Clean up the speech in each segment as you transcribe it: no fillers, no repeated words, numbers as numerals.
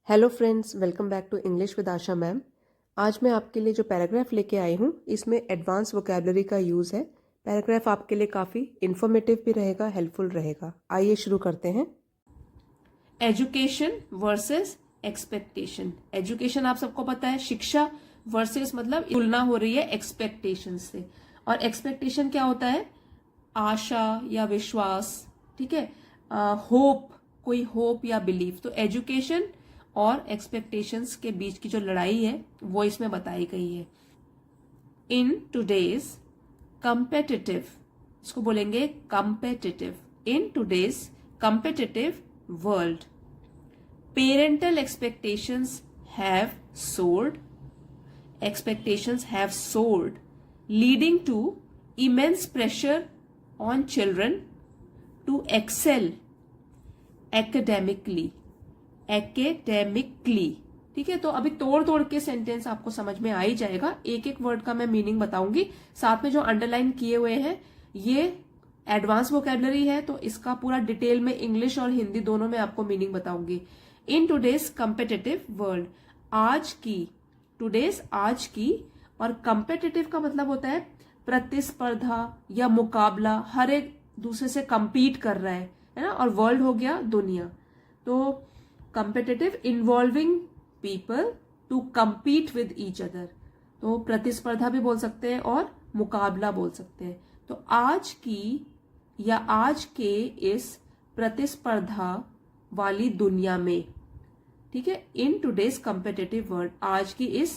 Hello friends, welcome back to English with Asha ma'am. आज मैं आपके लिए जो पैराग्राफ लेके आई हूँ इसमें एडवांस वोकैबुलरी का यूज़ है। पैराग्राफ आपके लिए काफ़ी इन्फॉर्मेटिव भी रहेगा, हेल्पफुल रहेगा। आइए शुरू करते हैं। Education versus expectation. एजुकेशन आप सबको पता है, शिक्षा वर्सेस मतलब तुलना हो रही है एक्सपेक्टेशन से। और एक्सपेक्टेशन क्या होता है? आशा या विश्वास, ठीक है, होप, कोई होप या बिलीफ। तो एजुकेशन और एक्सपेक्टेशंस के बीच की जो लड़ाई है वो इसमें बताई गई है। इन टूडेज कंपेटिटिव, इसको बोलेंगे competitive, in today's competitive world, parental expectations have soared, expectations have soared, leading to immense pressure on children to excel academically, ठीक है। तो अभी तोड़ तोड़ के सेंटेंस आपको समझ में आ ही जाएगा, एक एक वर्ड का मैं मीनिंग बताऊंगी, साथ में जो अंडरलाइन किए हुए हैं ये एडवांस वोकैबुलरी है, तो इसका पूरा डिटेल में इंग्लिश और हिंदी दोनों में आपको मीनिंग बताऊंगी। इन टूडेज कंपेटिटिव वर्ल्ड, आज की, टूडेज आज की, और कंपेटिटिव का मतलब होता है प्रतिस्पर्धा या मुकाबला, हर एक दूसरे से कंपीट कर रहा है ना, और वर्ल्ड हो गया दुनिया। तो competitive involving people to compete with each other, तो प्रतिस्पर्धा भी बोल सकते हैं और मुकाबला बोल सकते हैं। तो आज की या आज के इस प्रतिस्पर्धा वाली दुनिया में, ठीक है, इन टूडेज कंपेटिटिव वर्ल्ड, आज की इस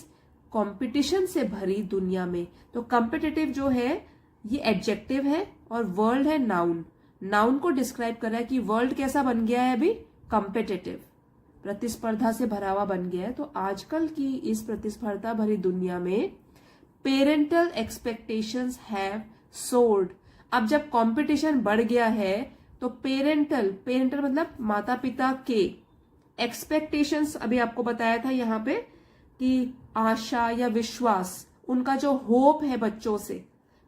कंपटीशन से भरी दुनिया में। तो कंपेटिटिव जो है ये एडजेक्टिव है और वर्ल्ड है नाउन। नाउन को डिस्क्राइब कर रहा है कि वर्ल्ड कैसा बन गया है अभी, कंपेटिटिव, प्रतिस्पर्धा से भरा हुआ बन गया है। तो आजकल की इस प्रतिस्पर्धा भरी दुनिया में पेरेंटल एक्सपेक्टेशंस हैव सोर्ड। अब जब कंपटीशन बढ़ गया है तो पेरेंटल मतलब माता पिता के, एक्सपेक्टेशंस अभी आपको बताया था यहाँ पे कि आशा या विश्वास, उनका जो होप है बच्चों से,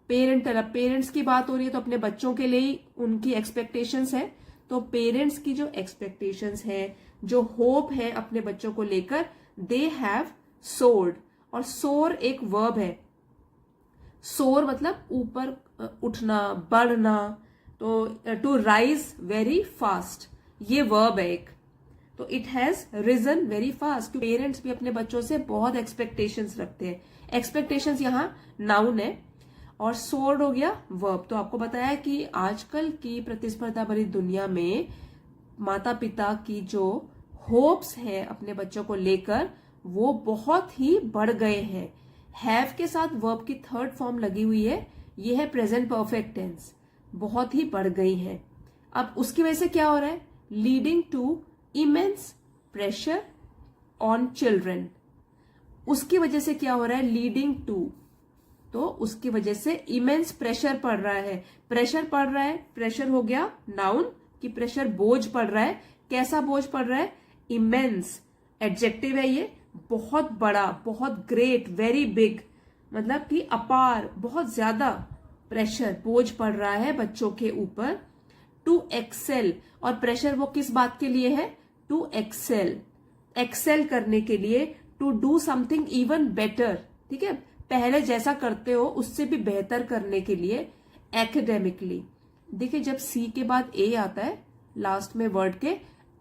पेरेंटल, अब पेरेंट्स की बात हो रही है तो अपने बच्चों के लिए ही उनकी एक्सपेक्टेशंस है। तो पेरेंट्स की जो एक्सपेक्टेशंस है, जो होप है अपने बच्चों को लेकर, दे हैव सोर्ड। और सोर एक वर्ब है, सोर मतलब ऊपर उठना, बढ़ना, तो टू राइज वेरी फास्ट, ये वर्ब है एक। तो it has risen very fast. Parents भी अपने बच्चों से बहुत एक्सपेक्टेशंस रखते हैं। एक्सपेक्टेशंस यहाँ नाउन है और सोर्ड हो गया वर्ब। तो आपको बताया कि आजकल की प्रतिस्पर्धा भरी दुनिया में माता पिता की जो होप्स हैं अपने बच्चों को लेकर, वो बहुत ही बढ़ गए हैं। हैव के साथ वर्ब की थर्ड फॉर्म लगी हुई है, ये है प्रेजेंट परफेक्ट टेंस, बहुत ही बढ़ गई है। अब उसकी वजह से क्या हो रहा है, leading to immense pressure on children, उसकी वजह से क्या हो रहा है, लीडिंग टू, तो उसकी वजह से इमेंस प्रेशर पड़ रहा है। प्रेशर पड़ रहा है, प्रेशर हो गया नाउन कि प्रेशर, बोझ पड़ रहा है। कैसा बोझ पड़ रहा है, इमेंस एडजेक्टिव है ये, बहुत बड़ा, बहुत ग्रेट, वेरी बिग, मतलब कि अपार, बहुत ज्यादा प्रेशर, बोझ पड़ रहा है बच्चों के ऊपर। टू एक्सेल, और प्रेशर वो किस बात के लिए है, टू एक्सेल, एक्सेल करने के लिए, to do something even better, ठीक है, पहले जैसा करते हो उससे भी बेहतर करने के लिए, एकेडेमिकली। देखिए जब सी के बाद ए आता है लास्ट में वर्ड के,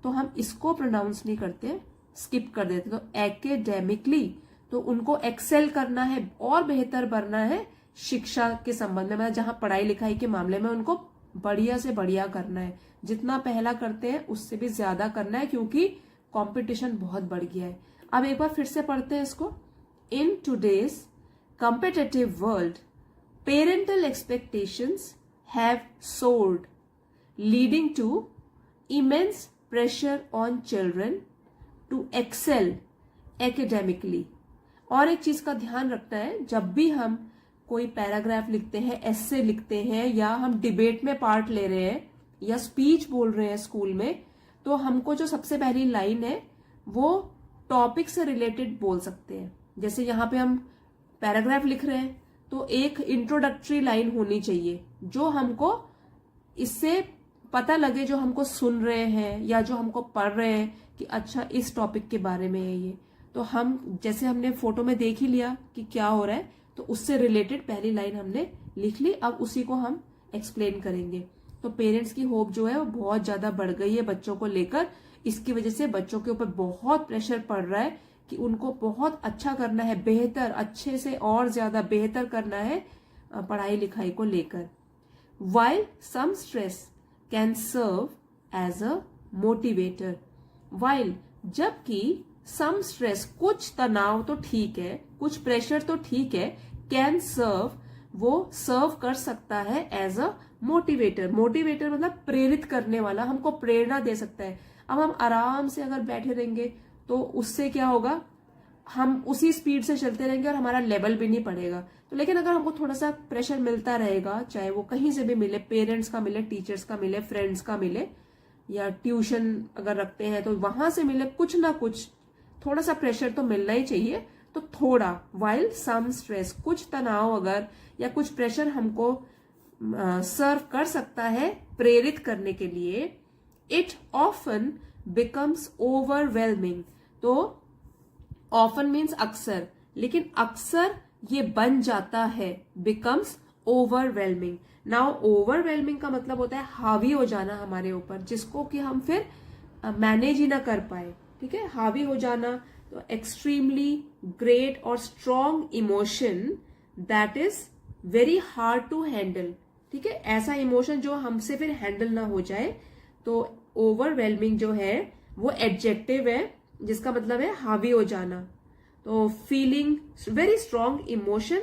तो हम इसको प्रोनाउंस नहीं करते, स्किप कर देते। तो एकेडेमिकली, तो उनको एक्सेल करना है और बेहतर बनना है शिक्षा के संबंध में, मतलब जहां पढ़ाई लिखाई के मामले में उनको बढ़िया से बढ़िया करना है। जितना पहला करते हैं उससे भी ज्यादा करना है, क्योंकि कंपटीशन बहुत बढ़ गया है। अब एक बार फिर से पढ़ते हैं इसको। In today's competitive world, parental expectations have soared, leading to immense pressure on children to excel academically। और एक चीज का ध्यान रखना है, जब भी हम कोई पैराग्राफ लिखते हैं, एस्से लिखते हैं, या हम डिबेट में पार्ट ले रहे हैं या स्पीच बोल रहे हैं स्कूल में, तो हमको जो सबसे पहली लाइन है वो टॉपिक से रिलेटेड बोल सकते हैं। जैसे यहाँ पे हम पैराग्राफ लिख रहे हैं तो एक इंट्रोडक्टरी लाइन होनी चाहिए जो हमको इससे पता लगे, जो हमको सुन रहे हैं या जो हमको पढ़ रहे हैं कि अच्छा इस टॉपिक के बारे में है ये, तो हम जैसे हमने फोटो में देख ही लिया कि क्या हो रहा है, तो उससे रिलेटेड पहली लाइन हमने लिख ली, अब उसी को हम एक्सप्लेन करेंगे। तो पेरेंट्स की होप जो है वो बहुत ज्यादा बढ़ गई है बच्चों को लेकर। इसकी वजह से बच्चों के ऊपर बहुत प्रेशर पड़ रहा है कि उनको बहुत अच्छा करना है, बेहतर, अच्छे से और ज्यादा बेहतर करना है पढ़ाई लिखाई को लेकर। While some stress can serve as a motivator, while जबकि some stress कुछ तनाव तो ठीक है, कुछ प्रेशर तो ठीक है, can serve वो सर्व कर सकता है एज अ मोटिवेटर। मोटिवेटर मतलब प्रेरित करने वाला, हमको प्रेरणा दे सकता है। अब हम आराम से अगर बैठे रहेंगे तो उससे क्या होगा, हम उसी स्पीड से चलते रहेंगे और हमारा लेवल भी नहीं पड़ेगा। तो लेकिन अगर हमको थोड़ा सा प्रेशर मिलता रहेगा, चाहे वो कहीं से भी मिले, पेरेंट्स का मिले, टीचर्स का मिले, फ्रेंड्स का मिले, या ट्यूशन अगर रखते हैं तो वहां से मिले, कुछ ना कुछ थोड़ा सा प्रेशर तो मिलना ही चाहिए। तो थोड़ा, वाइल सम स्ट्रेस, कुछ तनाव अगर या कुछ प्रेशर हमको सर्व कर सकता है प्रेरित करने के लिए, इट ऑफन बिकम्स ओवरवेलमिंग। तो ऑफन मीन्स अक्सर, लेकिन अक्सर ये बन जाता है, बिकम्स ओवरवेलमिंग। नाउ ओवरवेलमिंग का मतलब होता है हावी हो जाना हमारे ऊपर, जिसको कि हम फिर मैनेज ही ना कर पाए। ठीक है, हावी हो जाना, तो एक्सट्रीमली ग्रेट और strong emotion that is very hard to handle. ठीक है, ऐसा इमोशन जो हमसे फिर हैंडल ना हो जाए। तो ओवरवेलमिंग जो है वो एडजेक्टिव है, जिसका मतलब है हावी हो जाना। तो feeling very strong emotion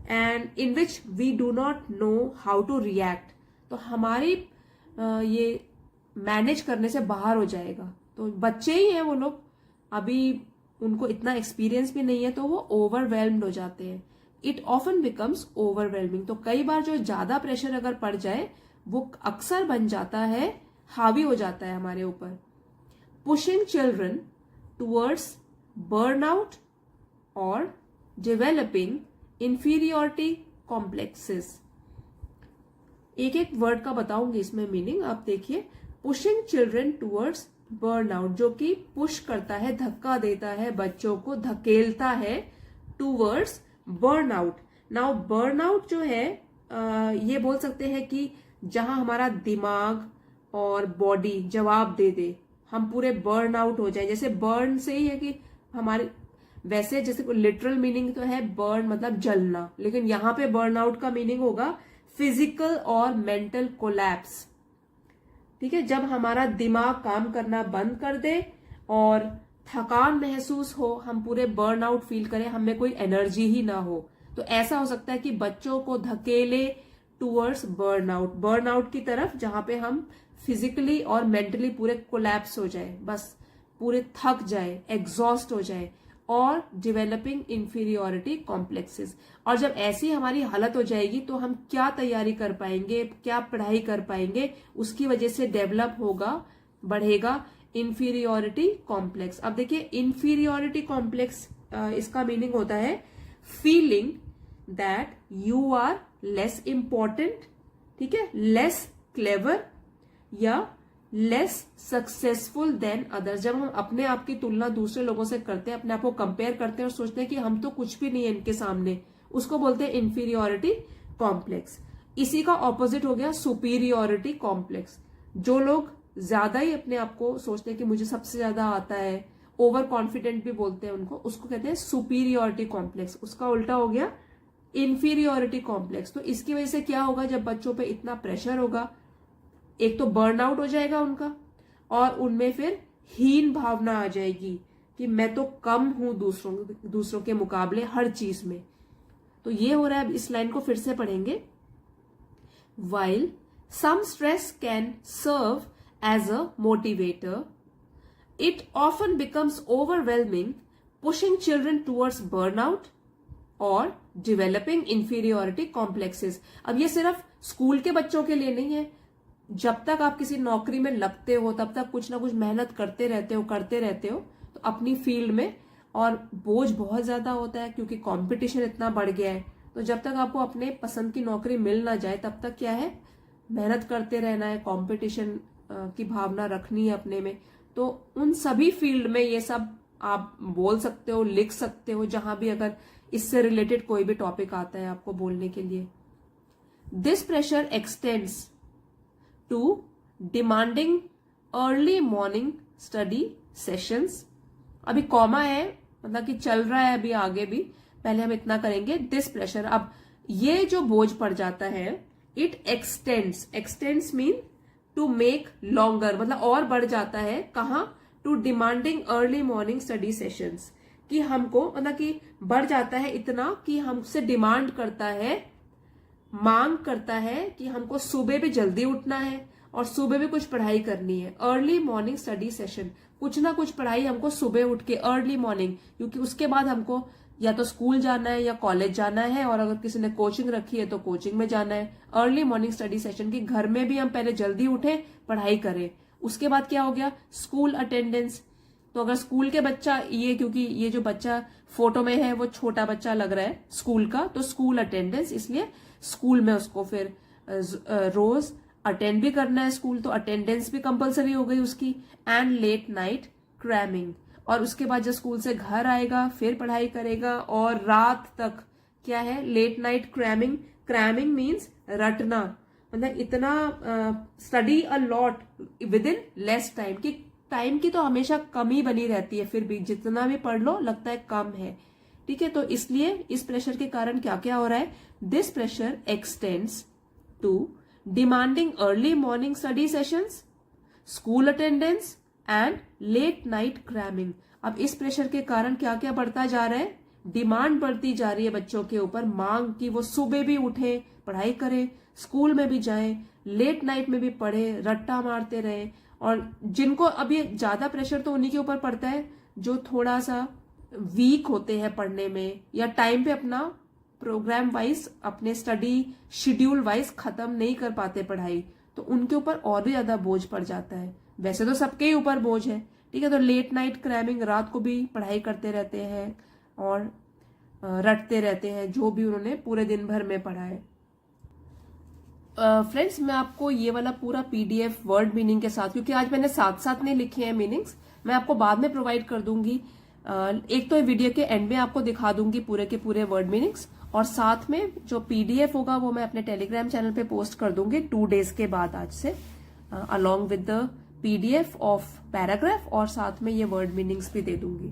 and in which we do not know how to react. तो हमारी ये मैनेज करने से बाहर हो जाएगा। तो बच्चे ही हैं वो लोग, अभी उनको इतना एक्सपीरियंस भी नहीं है, तो वो ओवरवेल्म्ड हो जाते हैं। It often becomes overwhelming. तो कई बार जो ज्यादा प्रेशर अगर पड़ जाए वो अक्सर बन जाता है, हावी हो जाता है हमारे ऊपर। पुशिंग चिल्ड्रन टूवर्ड्स बर्नआउट और डेवलपिंग इंफीरियोरिटी कॉम्प्लेक्सेस। एक एक वर्ड का बताऊंगी इसमें मीनिंग, आप देखिए। पुशिंग चिल्ड्रन टूवर्ड्स बर्नआउट, जो कि पुश करता है, धक्का देता है, बच्चों को धकेलता है टूवर्ड्स बर्नआउट। नाउ बर्नआउट जो है ये बोल सकते हैं कि जहां हमारा दिमाग और बॉडी जवाब दे दे, हम पूरे बर्न आउट हो जाए। जैसे बर्न से ही है कि हमारे, वैसे जैसे लिटरल मीनिंग तो है बर्न मतलब जलना, लेकिन यहां पे बर्न आउट का मीनिंग होगा फिजिकल और मेंटल कोलैप्स। ठीक है, जब हमारा दिमाग काम करना बंद कर दे और थकान महसूस हो, हम पूरे बर्न आउट फील करें, हमें कोई एनर्जी ही ना हो, तो ऐसा हो सकता है कि बच्चों को धकेले टूवर्ड्स बर्न आउट की तरफ, जहां पे हम फिजिकली और मेंटली पूरे कोलैप्स हो जाए, बस पूरे थक जाए, एग्जॉस्ट हो जाए। और डेवलपिंग इंफीरियोरिटी कॉम्प्लेक्सेस, और जब ऐसी हमारी हालत हो जाएगी तो हम क्या तैयारी कर पाएंगे, क्या पढ़ाई कर पाएंगे, उसकी वजह से डेवलप होगा, बढ़ेगा इंफीरियोरिटी कॉम्प्लेक्स। अब देखिए इंफीरियोरिटी कॉम्प्लेक्स, इसका मीनिंग होता है feeling that you are less important, ठीक है, लेस क्लेवर या लेस सक्सेसफुल देन अदर्स। जब हम अपने आप की तुलना दूसरे लोगों से करते हैं, अपने आप को कंपेयर करते हैं और सोचते हैं कि हम तो कुछ भी नहीं है इनके सामने, उसको बोलते हैं इंफीरियोरिटी कॉम्प्लेक्स। इसी का ऑपोजिट हो गया सुपीरियोरिटी कॉम्प्लेक्स। जो लोग ज्यादा ही अपने आप को सोचते हैं कि मुझे सबसे ज्यादा आता है, ओवर कॉन्फिडेंट भी बोलते हैं उनको, उसको कहते हैं सुपीरियोरिटी कॉम्प्लेक्स। उसका उल्टा हो गया इंफीरियोरिटी कॉम्प्लेक्स। तो इसकी वजह से क्या होगा, जब बच्चों पे इतना प्रेशर होगा, एक तो बर्नआउट हो जाएगा उनका, और उनमें फिर हीन भावना आ जाएगी कि मैं तो कम हूं दूसरों के मुकाबले हर चीज में। तो ये हो रहा है। अब इस लाइन को फिर से पढ़ेंगे। While some stress can serve as a motivator, it often becomes overwhelming, pushing children towards burnout और डेवलपिंग इंफीरियोरिटी कॉम्प्लेक्सेस। अब ये सिर्फ स्कूल के बच्चों के लिए नहीं है, जब तक आप किसी नौकरी में लगते हो तब तक कुछ ना कुछ मेहनत करते रहते हो तो अपनी फील्ड में, और बोझ बहुत ज्यादा होता है क्योंकि कंपटीशन इतना बढ़ गया है। तो जब तक आपको अपने पसंद की नौकरी मिल ना जाए तब तक क्या है, मेहनत करते रहना है, कंपटीशन की भावना रखनी है अपने में। तो उन सभी फील्ड में ये सब आप बोल सकते हो, लिख सकते हो, जहां भी अगर इससे रिलेटेड कोई भी टॉपिक आता है आपको बोलने के लिए। This pressure extends to demanding early morning study sessions. अभी कॉमा है, मतलब कि चल रहा है अभी आगे भी, पहले हम इतना करेंगे। दिस प्रेशर, अब ये जो बोझ पड़ जाता है, it extends mean to make longer, मतलब और बढ़ जाता है। कहां? To demanding early morning study sessions, कि हमको मतलब कि बढ़ जाता है इतना कि हमसे डिमांड करता है, मांग करता है कि हमको सुबह भी जल्दी उठना है और सुबह भी कुछ पढ़ाई करनी है। अर्ली मॉर्निंग स्टडी सेशन, कुछ ना कुछ पढ़ाई हमको सुबह उठ के अर्ली मॉर्निंग, क्योंकि उसके बाद हमको या तो स्कूल जाना है या कॉलेज जाना है, और अगर किसी ने कोचिंग रखी है तो कोचिंग में जाना है। अर्ली मॉर्निंग स्टडी सेशन की घर में भी हम पहले जल्दी उठे, पढ़ाई करें। उसके बाद क्या हो गया? School attendance. तो अगर स्कूल के बच्चा, ये क्योंकि ये जो बच्चा फोटो में है वो छोटा बच्चा लग रहा है स्कूल का, तो स्कूल अटेंडेंस, इसलिए स्कूल में उसको फिर रोज अटेंड भी करना है स्कूल, तो अटेंडेंस भी कंपलसरी हो गई उसकी। एंड लेट नाइट क्रैमिंग, और उसके बाद जब स्कूल से घर आएगा फिर पढ़ाई करेगा और रात तक क्या है? Late night cramming. Cramming means रटना, मतलब इतना study a lot within less time, कि टाइम की तो हमेशा कमी बनी रहती है, फिर भी जितना भी पढ़ लो लगता है कम है। ठीक है, तो इसलिए इस प्रेशर के कारण क्या क्या हो रहा है? This pressure extends to demanding early morning study sessions, school attendance and late night cramming. अब इस प्रेशर के कारण क्या क्या बढ़ता जा रहा है? डिमांड बढ़ती जा रही है बच्चों के ऊपर, मांग की वो सुबह भी उठे, पढ़ाई करें, स्कूल में भी जाएं, लेट नाइट में भी पढ़े, रट्टा मारते रहे। और जिनको अभी ज्यादा प्रेशर तो उन्हीं के ऊपर पड़ता है जो थोड़ा सा वीक होते हैं पढ़ने में, या टाइम पे अपना प्रोग्राम वाइज, अपने स्टडी शेड्यूल वाइज खत्म नहीं कर पाते पढ़ाई, तो उनके ऊपर और भी ज्यादा बोझ पड़ जाता है। वैसे तो सबके ही ऊपर बोझ है, ठीक है। तो लेट नाइट क्रैमिंग, रात को भी पढ़ाई करते रहते हैं और रटते रहते हैं जो भी उन्होंने पूरे दिन भर में पढ़ा है। फ्रेंड्स, मैं आपको ये वाला पूरा पीडीएफ वर्ड मीनिंग के साथ, क्योंकि आज मैंने साथ साथ नहीं लिखे हैं मीनिंग्स, मैं आपको बाद में प्रोवाइड कर दूंगी। एक तो वीडियो के एंड में आपको दिखा दूंगी पूरे के पूरे वर्ड मीनिंग्स, और साथ में जो पीडीएफ होगा वो मैं अपने टेलीग्राम चैनल पे पोस्ट कर दूंगी 2 डेज के बाद आज से, along with the PDF of paragraph, और साथ में ये वर्ड मीनिंग्स भी दे दूंगी।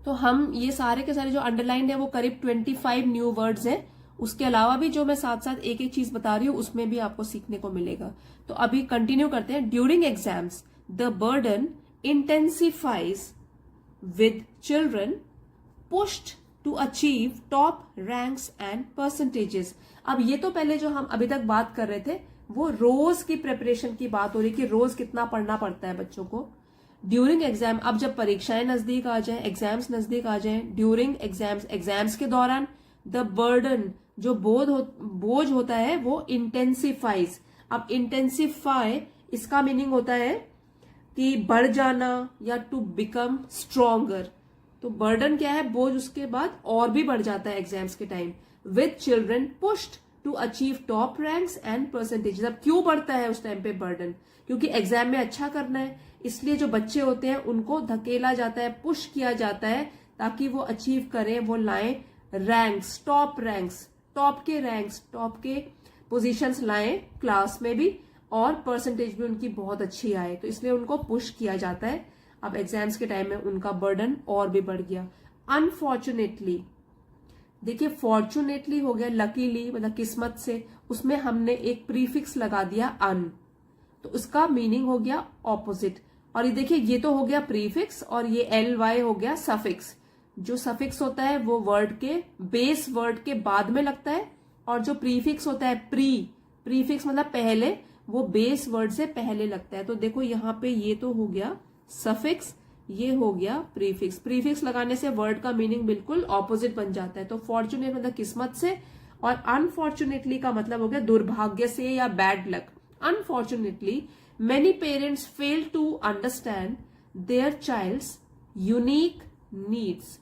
तो हम ये सारे के सारे जो अंडरलाइंड है वो करीब 25 न्यू वर्ड्स हैं। उसके अलावा भी जो मैं साथ साथ एक एक चीज बता रही हूँ उसमें भी आपको सीखने को मिलेगा। तो अभी कंटिन्यू करते हैं। During exams the burden intensifies with children pushed to achieve top ranks and percentages. अब ये तो पहले जो हम अभी तक बात कर रहे थे वो रोज की प्रिपरेशन की बात हो रही कि रोज कितना पढ़ना पड़ता है बच्चों को ड्यूरिंग एग्जाम। अब जब परीक्षाएं नजदीक आ जाएं, एग्जाम्स नजदीक आ जाएं, ड्यूरिंग एग्जाम्स, एग्जाम्स के दौरान द बर्डन, जो बोझ होता है वो इंटेंसिफाइज। अब इंटेंसिफाई इसका मीनिंग होता है कि बढ़ जाना या टू बिकम स्ट्रोंगर। तो बर्डन क्या है? बोझ उसके बाद और भी बढ़ जाता है एग्जाम्स के time. With children pushed to achieve top ranks and percentages. अब क्यों बढ़ता है उस टाइम पे बर्डन? क्योंकि एग्जाम में अच्छा करना है, इसलिए जो बच्चे होते हैं उनको धकेला जाता है, पुश किया जाता है ताकि वो अचीव करें, वो लाएं रैंक्स, टॉप के पोजीशंस लाएं क्लास में भी, और परसेंटेज भी उनकी बहुत अच्छी आए, तो इसलिए उनको पुश किया जाता है। अब एग्जाम्स के टाइम में उनका बर्डन और भी बढ़ गया। अनफॉर्चुनेटली, देखिए फॉर्चुनेटली हो गया लकीली, मतलब किस्मत से, उसमें हमने एक प्रीफिक्स लगा दिया अन, तो उसका मीनिंग हो गया ऑपोजिट। और ये देखिए ये तो हो गया प्रीफिक्स, और ये ly हो गया सफिक्स। जो सफिक्स होता है वो वर्ड के बेस वर्ड के बाद में लगता है, और जो प्रीफिक्स होता है प्रीफिक्स मतलब पहले, वो बेस वर्ड से पहले लगता है। तो देखो यहाँ पे ये तो हो गया सफिक्स, ये हो गया प्रीफिक्स। प्रीफिक्स लगाने से वर्ड का मीनिंग बिल्कुल ऑपोजिट बन जाता है। तो फॉर्चुनेट मतलब किस्मत से, और अनफॉर्चुनेटली का मतलब हो गया दुर्भाग्य से या bad luck. Unfortunately many parents fail to understand their child's unique needs.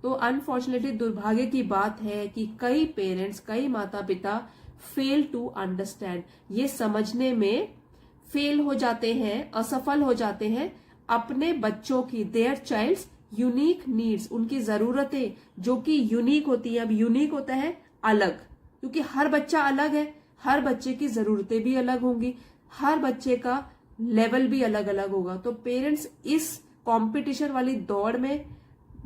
तो अनफॉर्चुनेटली दुर्भाग्य की बात है कि कई पेरेंट्स, कई माता पिता फेल टू अंडरस्टैंड, ये समझने में फेल हो जाते हैं, असफल हो जाते हैं अपने बच्चों की, देयर चाइल्ड्स यूनिक नीड्स, उनकी जरूरतें जो कि यूनिक होती है। अब यूनिक होता है अलग, क्योंकि हर बच्चा अलग है, हर बच्चे की जरूरतें भी अलग होंगी, हर बच्चे का लेवल भी अलग अलग होगा। तो पेरेंट्स इस कंपटीशन वाली दौड़ में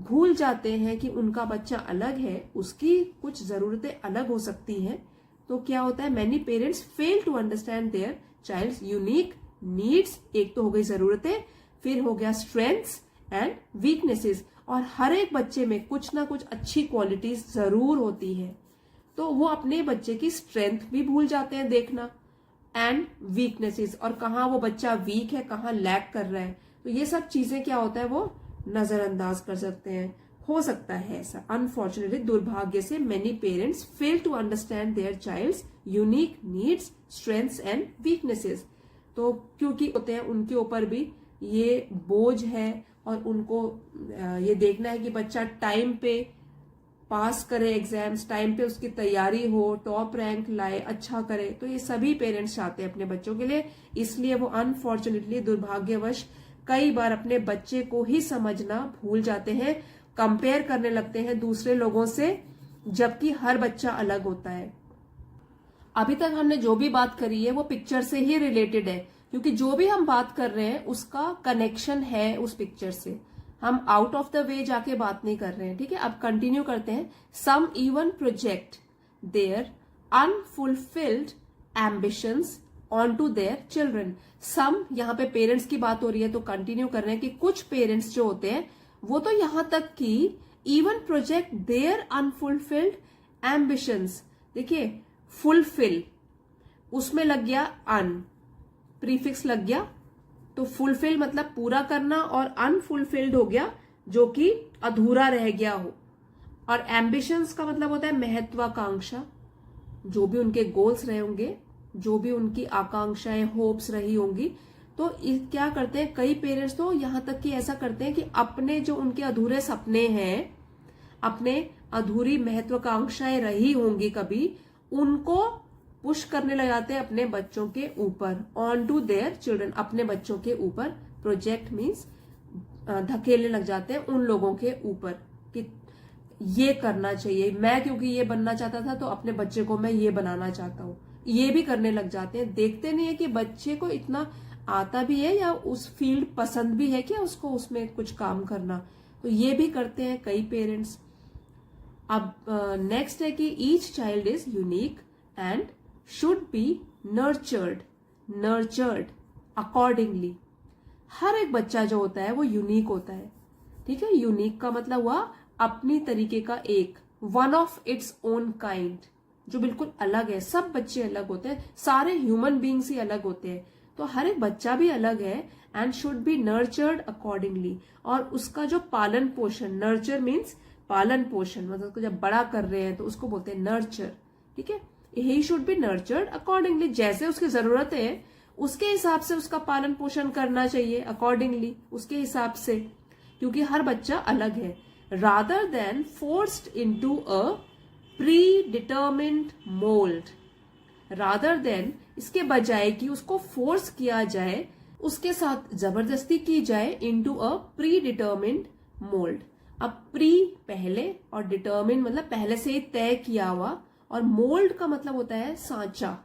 भूल जाते हैं कि उनका बच्चा अलग है, उसकी कुछ जरूरतें अलग हो सकती हैं। तो क्या होता है, many parents fail to understand their child's unique needs. एक तो हो गई जरूरतें, फिर हो गया स्ट्रेंथ्स एंड वीकनेसेस। और हर एक बच्चे में कुछ ना कुछ अच्छी क्वालिटीज जरूर होती है, तो वो अपने बच्चे की स्ट्रेंथ भी भूल जाते हैं देखना, एंड वीकनेसेस, और कहाँ वो बच्चा वीक है, कहाँ लैक कर रहा है। तो ये सब चीजें क्या होता है, वो नजरअंदाज कर सकते हैं। हो सकता है ऐसा, अनफॉर्चुनेटली, दुर्भाग्य से, many parents fail to understand their child's unique needs, strengths and weaknesses. तो क्योंकि होते हैं उनके ऊपर भी ये बोझ है, और उनको ये देखना है कि बच्चा टाइम पे पास करे एग्जाम्स, टाइम पे उसकी तैयारी हो, टॉप रैंक लाए, अच्छा करे। तो ये सभी पेरेंट्स चाहते हैं अपने बच्चों के लिए, इसलिए वो अनफॉर्चुनेटली, दुर्भाग्यवश, कई बार अपने बच्चे को ही समझना भूल जाते हैं, कंपेयर करने लगते हैं दूसरे लोगों से, जबकि हर बच्चा अलग होता है। अभी तक हमने जो भी बात करी है वो पिक्चर से ही रिलेटेड है, क्योंकि जो भी हम बात कर रहे हैं उसका कनेक्शन है उस पिक्चर से। हम आउट ऑफ द वे जाके बात नहीं कर रहे हैं, ठीक है। अब कंटिन्यू करते हैं। Some even project their unfulfilled ambitions on to their children. Some, यहाँ पे पेरेंट्स की बात हो रही है, तो कंटिन्यू कर रहे हैं कि कुछ पेरेंट्स जो होते हैं वो तो यहां तक कि even project their unfulfilled ambitions. देखिए, फुलफिल, उसमें लग गया अन, प्रीफिक्स लग गया, तो फुलफिल मतलब पूरा करना, और अनफुलफिल्ड हो गया जो कि अधूरा रह गया हो। और एम्बिशंस का मतलब होता है महत्वाकांक्षा, जो भी उनके गोल्स रहे होंगे, जो भी उनकी आकांक्षाएं, होप्स रही होंगी। तो क्या करते हैं कई पेरेंट्स, तो यहां तक कि ऐसा करते हैं कि अपने जो उनके अधूरे सपने हैं, अपने अधूरी महत्वाकांक्षाएं रही होंगी कभी, उनको पुश करने लग जाते हैं अपने बच्चों के ऊपर, ऑन टू देयर चिल्ड्रन, अपने बच्चों के ऊपर। प्रोजेक्ट मीन्स धकेलने लग जाते हैं उन लोगों के ऊपर कि ये करना चाहिए, मैं क्योंकि ये बनना चाहता था तो अपने बच्चे को मैं ये बनाना चाहता हूँ, ये भी करने लग जाते हैं। देखते नहीं है कि बच्चे को इतना आता भी है या उस फील्ड पसंद भी है क्या उसको, उसमें कुछ काम करना। तो ये भी करते हैं कई पेरेंट्स। अब नेक्स्ट है कि each child is unique and should be nurtured accordingly. हर एक बच्चा जो होता है वो यूनिक होता है, ठीक है। यूनिक का मतलब हुआ अपनी तरीके का एक, one of its own kind, जो बिल्कुल अलग है। सब बच्चे अलग होते हैं, सारे ह्यूमन बींग्स ही अलग होते हैं, तो हर एक बच्चा भी अलग है। And should be nurtured accordingly, और उसका जो पालन पोषण, नर्चर मीन्स पालन पोषण, मतलब उसको जब बड़ा कर रहे हैं तो उसको बोलते हैं नर्चर, ठीक है। He should be nurtured accordingly, जैसे उसकी जरूरत है उसके हिसाब से उसका पालन पोषण करना चाहिए, अकॉर्डिंगली, उसके हिसाब से, क्योंकि हर बच्चा अलग है। Rather than forced into a pre determined mould, rather than, इसके बजाय कि उसको फोर्स किया जाए, उसके साथ जबरदस्ती की जाए, into a pre determined mould. अब प्री पहले, और डिटर्मिन मतलब पहले से ही तय किया हुआ, और मोल्ड का मतलब होता है सांचा।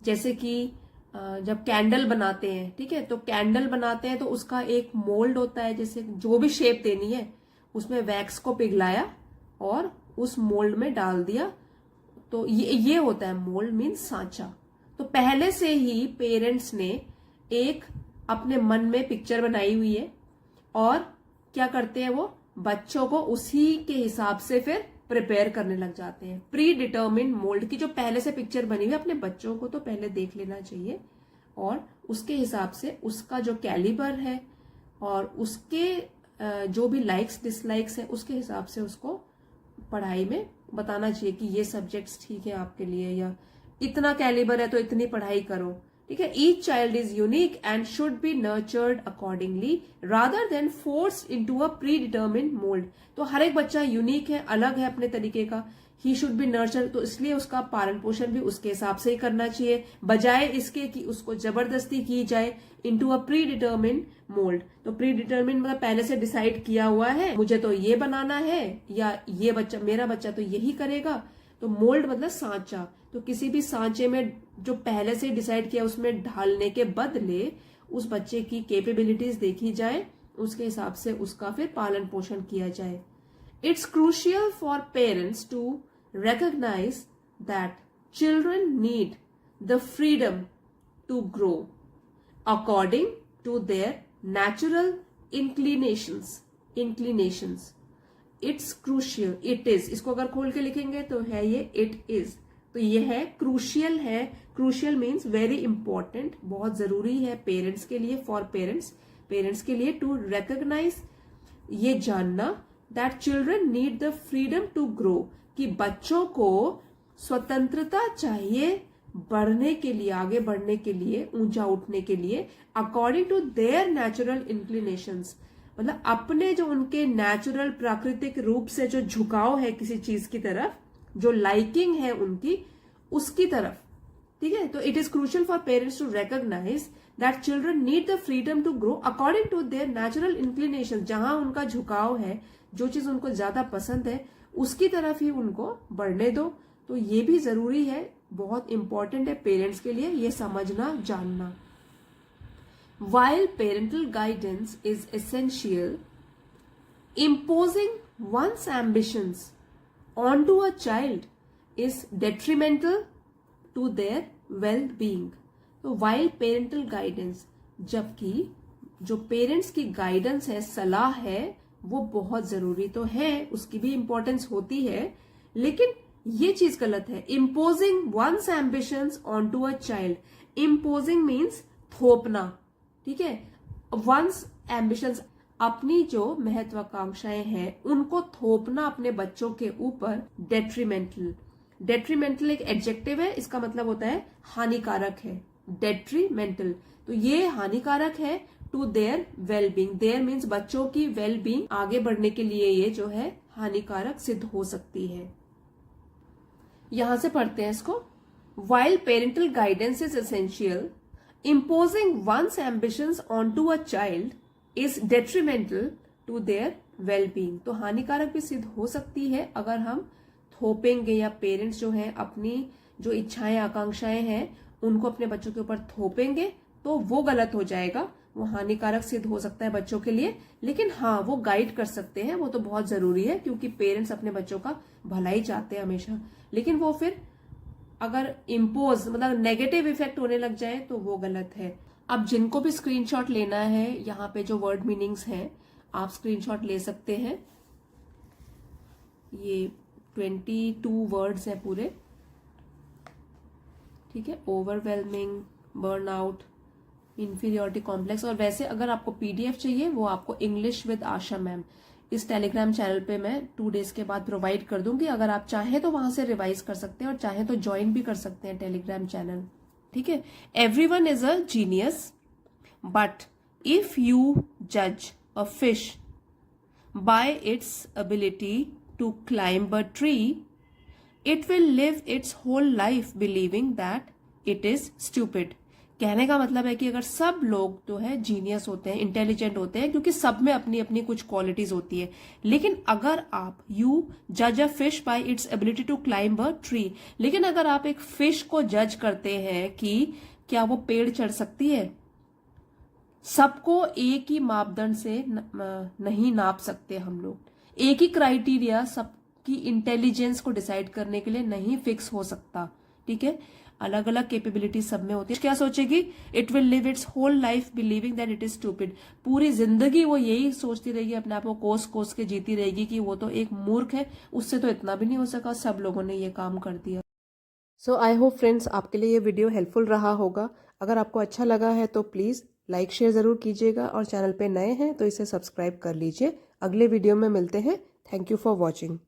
जैसे कि जब कैंडल बनाते हैं, ठीक है, तो कैंडल बनाते हैं तो उसका एक मोल्ड होता है, जैसे जो भी शेप देनी है उसमें वैक्स को पिघलाया और उस मोल्ड में डाल दिया, तो ये होता है मोल्ड मीन्स सांचा। तो पहले से ही पेरेंट्स ने एक अपने मन में पिक्चर बनाई हुई है, और क्या करते हैं वो बच्चों को उसी के हिसाब से फिर प्रिपेयर करने लग जाते हैं। प्री डिटर्मिन्ड मोल्ड की जो पहले से पिक्चर बनी हुई है, अपने बच्चों को तो पहले देख लेना चाहिए, और उसके हिसाब से उसका जो कैलिबर है और उसके जो भी लाइक्स डिसलाइक्स है उसके हिसाब से उसको पढ़ाई में बताना चाहिए कि ये सब्जेक्ट्स ठीक है आपके लिए, या इतना कैलिबर है तो इतनी पढ़ाई करो, ठीक है, each child is unique and should be nurtured accordingly rather than force into a pre determined mould. तो हर एक बच्चा यूनिक है, अलग है अपने तरीके का, ही शुड बी नर्चर, तो इसलिए उसका पालन पोषण भी उसके हिसाब से ही करना चाहिए, बजाय इसके कि उसको जबरदस्ती की जाए into a pre determined mould. तो प्री डिटर्मिन्ड मतलब पहले से डिसाइड किया हुआ है, मुझे तो ये बनाना है, या ये बच्चा, मेरा बच्चा तो यही करेगा। तो मोल्ड मतलब सांचा, तो किसी भी सांचे में जो पहले से डिसाइड किया उसमें ढालने के बदले उस बच्चे की कैपेबिलिटीज देखी जाए, उसके हिसाब से उसका फिर पालन पोषण किया जाए। It's crucial for parents to recognize that children need the freedom to grow according to their natural inclinations. It's crucial. It is. इसको अगर खोल के लिखेंगे तो है ये it is. तो ये है crucial है. Crucial means very important. बहुत जरूरी है पेरेंट्स के लिए, for पेरेंट्स के लिए to recognize, ये जानना that children need the freedom to grow, कि बच्चों को स्वतंत्रता चाहिए बढ़ने के लिए, आगे बढ़ने के लिए, ऊंचा उठने के लिए, according to their natural inclinations, मतलब अपने जो उनके नेचुरल प्राकृतिक रूप से जो झुकाव है किसी चीज की तरफ, जो लाइकिंग है उनकी, उसकी तरफ। ठीक है, तो it is crucial for parents to recognise that children need the freedom to grow according to their natural inclination, जहां उनका झुकाव है, जो चीज उनको ज्यादा पसंद है उसकी तरफ ही उनको बढ़ने दो। तो ये भी जरूरी है, बहुत इंपॉर्टेंट है पेरेंट्स के लिए ये समझना, जानना। While parental guidance is essential, imposing one's ambitions onto a child is detrimental to their well-being. तो while parental guidance, जबकि जो पेरेंट्स की गाइडेंस है, सलाह है, वो बहुत जरूरी तो है, उसकी भी इंपॉर्टेंस होती है, लेकिन ये चीज गलत है। Imposing one's ambitions on to a child, imposing means थोपना, ठीक है। वंस एम्बिशंस, अपनी जो महत्वाकांक्षाएं हैं उनको थोपना अपने बच्चों के ऊपर, डेट्रीमेंटल। डेट्रीमेंटल एक एडजेक्टिव है, इसका मतलब होता है हानिकारक है, डेट्रीमेंटल। तो ये हानिकारक है to their wellbeing. Their means बच्चों की वेलबींग, आगे बढ़ने के लिए ये जो है हानिकारक सिद्ध हो सकती है। यहां से पढ़ते हैं इसको। While parental guidance is essential, imposing one's ambitions onto a child is detrimental to their well-being। तो हानिकारक भी सिद्ध हो सकती है अगर हम थोपेंगे, या पेरेंट्स जो हैं अपनी जो इच्छाएं आकांक्षाएं हैं उनको अपने बच्चों के ऊपर थोपेंगे, तो वो गलत हो जाएगा, वो हानिकारक सिद्ध हो सकता है बच्चों के लिए। लेकिन हाँ, वो गाइड कर सकते हैं, वो तो बहुत जरूरी है, क्योंकि पेरेंट्स अपने बच्चों का भला ही चाहते हैं हमेशा। लेकिन वो फिर अगर इम्पोज मतलब नेगेटिव इफेक्ट होने लग जाए तो वो गलत है। अब जिनको भी स्क्रीनशॉट लेना है, यहाँ पे जो वर्ड मीनिंग्स हैं आप स्क्रीनशॉट ले सकते हैं। ये 22 वर्ड्स हैं पूरे, ठीक है। Overwhelming, burnout, inferiority complex. और वैसे अगर आपको पीडीएफ चाहिए वो आपको इंग्लिश विद आशा मैम इस टेलीग्राम चैनल पे मैं 2 डेज के बाद प्रोवाइड कर दूंगी। अगर आप चाहें तो वहां से रिवाइज कर सकते हैं, और चाहें तो ज्वाइन भी कर सकते हैं टेलीग्राम चैनल, ठीक है। Everyone is a genius, but if you जज a fish by its ability to climb a tree, it will live its whole life believing that it is stupid. कहने का मतलब है कि अगर सब लोग जो है जीनियस होते हैं, इंटेलिजेंट होते हैं, क्योंकि सब में अपनी अपनी कुछ क्वालिटीज होती है, लेकिन अगर आप यू जज a fish by its ability to climb a tree, लेकिन अगर आप एक फिश को जज करते हैं कि क्या वो पेड़ चढ़ सकती है, सबको एक ही मापदंड से नहीं नाप सकते हम लोग। एक ही क्राइटेरिया सबकी इंटेलिजेंस को डिसाइड करने के लिए नहीं फिक्स हो सकता, ठीक है। अलग अलग कैपेबिलिटी सब में होती है। क्या सोचेगी? It will live its whole life believing that it is stupid. पूरी जिंदगी वो यही सोचती रहेगी, अपने आप को कोस कोस के जीती रहेगी कि वो तो एक मूर्ख है, उससे तो इतना भी नहीं हो सका, सब लोगों ने ये काम कर दिया। सो आई होप फ्रेंड्स आपके लिए ये वीडियो हेल्पफुल रहा होगा। अगर आपको अच्छा लगा है तो प्लीज़ लाइक शेयर ज़रूर कीजिएगा, और चैनल पे नए हैं तो इसे सब्सक्राइब कर लीजिए। अगले वीडियो में मिलते हैं। Thank you for watching.